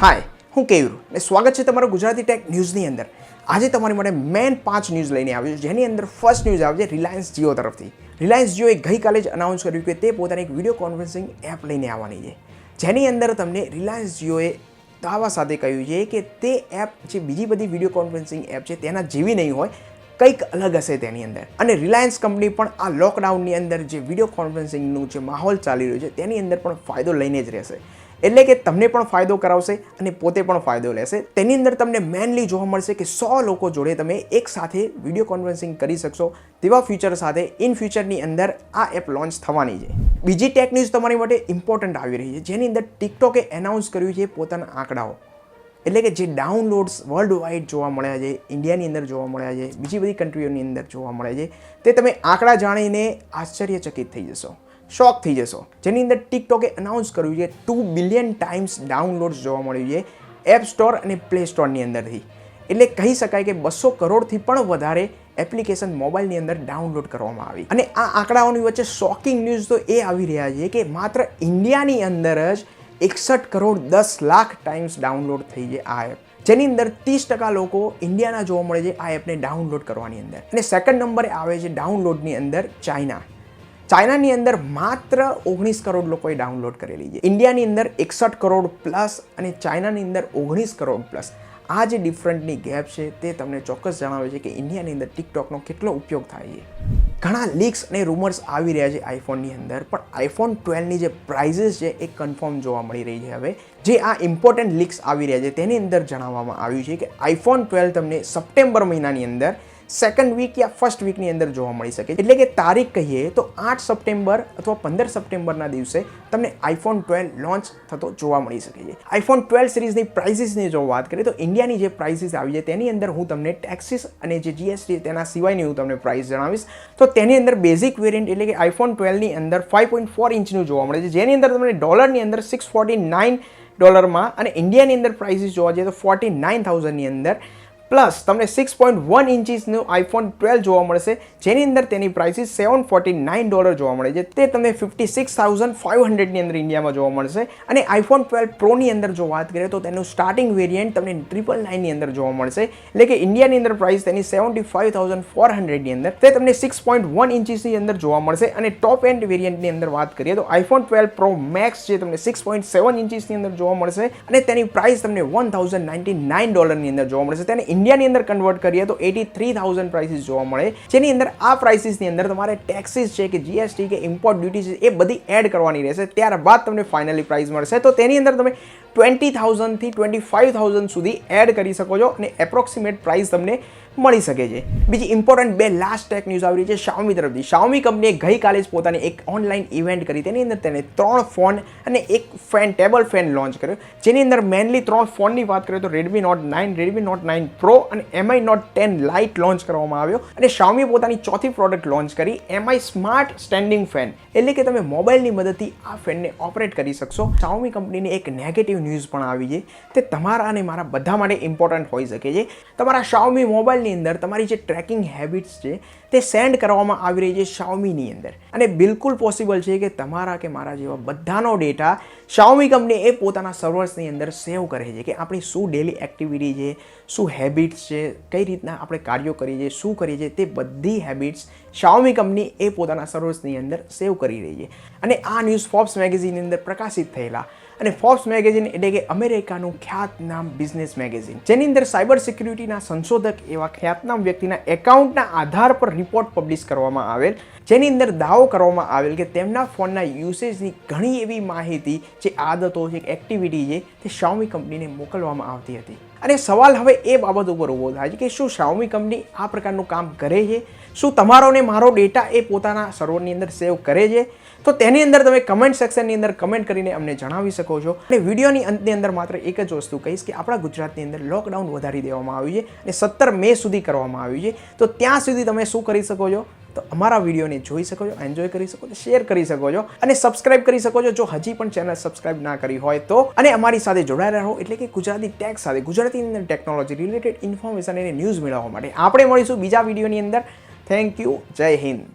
હાય, હું કેયુર ને સ્વાગત છે તમારું ગુજરાતી ટેક ન્યૂઝની અંદર. આજે તમારી માટે મેન 5 ન્યૂઝ લઈને આવ્યો છું, જેની અંદર ફર્સ્ટ ન્યૂઝ આવે છે રિલાયન્સ જીઓ તરફથી. રિલાયન્સ જીઓએ ગઈકાલે જ અનાઉન્સ કર્યું કે તે પોતાની એક વિડીયો કોન્ફરન્સિંગ એપ લઈને આવવાની છે, જેની અંદર તમને રિલાયન્સ જીઓએ દાવા સાથે કહ્યું છે કે તે એપ જે બીજી બધી વિડીયો કોન્ફરન્સિંગ એપ છે તેના જેવી નહીં હોય, કંઈક અલગ હશે તેની અંદર. અને રિલાયન્સ કંપની પણ આ લોકડાઉનની અંદર જે વિડીયો કોન્ફરન્સિંગનું જે માહોલ ચાલી રહ્યો છે તેની અંદર પણ ફાયદો લઈને જ રહેશે. એટલે કે તમને પણ ફાયદો કરાવશે અને પોતે પણ ફાયદો લેશે. તેની અંદર તમને મેનલી જોવા મળશે કે 100 લોકો જોડે તમે એક સાથે વિડીયો કોન્ફરન્સિંગ કરી શકશો તેવા ફીચર સાથે ઇન ફ્યુચરની અંદર આ એપ લોન્ચ થવાની છે. બીજી ટેક ન્યૂઝ તમારી માટે ઇમ્પોર્ટન્ટ આવી રહી છે, જેની અંદર ટિકટોકે એનાઉન્સ કર્યું છે પોતાના આંકડાઓ. એટલે કે જે ડાઉનલોડ્સ વર્લ્ડ વાઇડ જોવા મળ્યા છે, ઇન્ડિયાની અંદર જોવા મળ્યા છે, બીજી બધી કન્ટ્રીઓની અંદર જોવા મળે છે, તે તમે આંકડા જાણીને આશ્ચર્યચકિત થઈ જશો, શોક થઈ જશો. જેની અંદર ટિકટોકે અનાઉન્સ કર્યું છે 2 બિલિયન ટાઈમ્સ ડાઉનલોડ્સ જોવા મળ્યું છે એપ સ્ટોર અને પ્લે સ્ટોરની અંદરથી. એટલે કહી શકાય કે 200 કરોડથી પણ વધારે એપ્લિકેશન મોબાઈલની અંદર ડાઉનલોડ કરવામાં આવી. અને આ આંકડાઓની વચ્ચે શોકિંગ ન્યૂઝ તો એ આવી રહ્યા છે કે માત્ર ઇન્ડિયાની અંદર જ 61 કરોડ 10 લાખ ટાઈમ્સ ડાઉનલોડ થઈ છે આ એપ, જેની અંદર 30% લોકો ઇન્ડિયાના જોવા મળે છે આ એપને ડાઉનલોડ કરવાની અંદર. અને સેકન્ડ નંબરે આવે છે ડાઉનલોડની અંદર ચાઇનાની અંદર માત્ર 19 કરોડ લોકોએ ડાઉનલોડ કરેલી છે. ઇન્ડિયાની અંદર 61 કરોડ પ્લસ અને ચાઇનાની અંદર 19 કરોડ પ્લસ. આ જે ડિફરન્ટની ગેપ છે તે તમને ચોક્કસ જણાવે છે કે ઇન્ડિયાની અંદર ટિકટોકનો કેટલો ઉપયોગ થાય છે. ઘણા લીક્સ અને રૂમર્સ આવી રહ્યા છે આઈફોનની અંદર, પણ આઈફોન 12ની જે પ્રાઇઝીસ છે એ કન્ફર્મ જોવા મળી રહી છે. હવે જે આ ઇમ્પોર્ટન્ટ લીક્સ આવી રહ્યા છે તેની અંદર જણાવવામાં આવ્યું છે કે આઈફોન 12 તમને સપ્ટેમ્બર મહિનાની અંદર સેકન્ડ વીક યા ફર્સ્ટ વીકની અંદર જોવા મળી શકે. એટલે કે તારીખ કહીએ તો 8 સપ્ટેમ્બર અથવા 15 સપ્ટેમ્બરના દિવસે તમને આઈફોન 12 લોન્ચ થતો જોવા મળી શકે છે. આઈફોન 12 સિરીઝની પ્રાઇસીસની જો વાત કરીએ તો ઇન્ડિયાની જે પ્રાઇસીસ આવી છે તેની અંદર હું તમને ટેક્સીસ અને જે જીએસટી તેના સિવાયની હું તમને પ્રાઇસ જણાવીશ. તો તેની અંદર બેઝિક વેરિયન્ટ એટલે કે આઈફોન 12ની અંદર 5.4 ઇંચનું જોવા મળે છે, જેની અંદર તમને ડોલરની અંદર $649 અને ઇન્ડિયાની અંદર પ્રાઇસીસ જોવા જઈએ તો 49,000ની અંદર પ્લસ તમને 6.1 ઇંચીસનું આઈફોન 12 જોવા મળશે, જેની અંદર તેની પ્રાઇસીસ $749 જોવા મળે છે. તે તમને 56,500ની અંદર ઇન્ડિયામાં જોવા મળશે. અને આઈફોન 12 પ્રોની અંદર જો વાત કરીએ તો તેનું સ્ટાર્ટિંગ વેરિયન્ટ તમને 999ની અંદર જોવા મળશે. એટલે કે ઇન્ડિયાની અંદર પ્રાઇસ તેની 75,400ની અંદર તે તમને 6.1 ઇંચીસની અંદર જોવા મળશે. અને ટોપ એન્ડ વેરિયન્ટની અંદર વાત કરીએ તો આઈફોન 12 પ્રો મેક્સ જે તમને 6.7 ઇંચીસની અંદર જોવા મળશે અને તેની પ્રાઇસ તમને $1,099ની અંદર જોવા મળશે. તેને ઇન્ડિયાની અંદર કન્વર્ટ કરીએ તો 83,000 પ્રાઇસીસ જોવા મળે, જેની અંદર આ પ્રાઇસીસની અંદર તમારે ટેક્સીસ છે કે જીએસટી કે ઇમ્પોર્ટ ડ્યુટી છે એ બધી એડ કરવાની રહેશે. ત્યારબાદ તમને ફાઇનલી પ્રાઇસ મળશે. તો તેની અંદર તમે 20,000 થી 25,000 સુધી એડ કરી શકો છો અને એપ્રોક્સિમેટ પ્રાઇસ તમને મળી શકે છે. બીજી ઇમ્પોર્ટન્ટ બે લાસ્ટ ટેક ન્યૂઝ આવી રહી છે Xiaomi તરફથી. Xiaomi કંપનીએ ગઈકાલે જ પોતાની એક ઓનલાઈન ઇવેન્ટ કરી, તેની અંદર તેને 3 ફોન અને એક ફેન ટેબલ ફેન લોન્ચ કર્યો, જેની અંદર મેનલી 3 ફોનની વાત કરીએ તો Redmi Note 9, Redmi Note 9 Pro અને Mi Note 10 Lite લોન્ચ કરવામાં આવ્યો. અને Xiaomi પોતાની ચોથી પ્રોડક્ટ લોન્ચ કરી, Mi સ્માર્ટ સ્ટેન્ડિંગ ફેન. એટલે કે તમે મોબાઈલની મદદથી આ ફેનને ઓપરેટ કરી શકશો. Xiaomi કંપનીની એક નેગેટિવ ન્યૂઝ પણ આવી છે, તે તમારા અને મારા બધા માટે ઇમ્પોર્ટન્ટ હોઈ શકે છે. તમારા Xiaomi મોબાઈલની અંદર તમારી જે ટ્રેકિંગ હેબિટ્સ છે તે સેન્ડ કરવામાં આવી રહી છે Xiaomiની અંદર. અને બિલકુલ પોસિબલ છે કે તમારા કે મારા જેવા બધાનો ડેટા Xiaomi કંપની એ પોતાના સર્વર્સની અંદર સેવ કરે છે કે આપણી શું ડેલી એક્ટિવિટી છે, શું હેબિટ્સ છે, કઈ રીતના આપણે કાર્યો કરીએ છીએ, શું કરીએ છીએ, તે બધી હેબિટ્સ Xiaomi કંપની એ પોતાના સર્વર્સની અંદર સેવ કરી રહી છે. અને આ ન્યૂઝ ફોર્બ્સ મેગેઝિનની અંદર પ્રકાશિત થયેલા. અને ફોર્બ્સ મેગેઝિન એટલે કે અમેરિકાનું ખ્યાતનામ બિઝનેસ મેગેઝિન, જેની અંદર સાયબર સિક્યુરિટીના સંશોધક એવા ખ્યાતનામ વ્યક્તિના એકાઉન્ટના આધાર પર રિપોર્ટ પબ્લિશ કરવામાં આવેલ, જેની અંદર દાવો કરવામાં આવેલ કે તેમના ફોનના યુસેજની ઘણી એવી માહિતી, જે આદતો છે, એક્ટિવિટી છે, તે Xiaomi કંપનીને મોકલવામાં આવતી હતી. અને સવાલ હવે એ બાબત ઉપર ઊભો થાય છે કે શું Xiaomi કંપની આ પ્રકારનું કામ કરે છે? શું તમારો ને મારો ડેટા એ પોતાના સર્વરની અંદર સેવ કરે છે? તો તેની અંદર તમે કમેન્ટ સેક્શનની અંદર કમેન્ટ કરીને અમને જણાવી શકો છો. અને વિડીયોની અંતની અંદર માત્ર એક જ વસ્તુ કહીશ કે આપણા ગુજરાતની અંદર લોકડાઉન વધારી દેવામાં આવ્યું છે અને 17 મે સુધી કરવામાં આવ્યું છે. તો ત્યાં સુધી તમે શું કરી શકો છો? તો અમારા વિડીયોને જોઈ શકો છો, એન્જોય કરી શકો છો, શેર કરી શકો છો અને સબસ્ક્રાઇબ કરી શકો છો જો હજી પણ ચેનલ સબસ્ક્રાઇબ ના કરી હોય તો. અને અમારી સાથે જોડાયેલા રહો, એટલે કે ગુજરાતી ટેક સાથે, ગુજરાતીની અંદર ટેકનોલોજી રિલેટેડ ઇન્ફોર્મેશન અને ન્યૂઝ મેળવવા માટે. આપણે મળીશું બીજા વિડીયોની અંદર. Thank you. જય હિન્દ.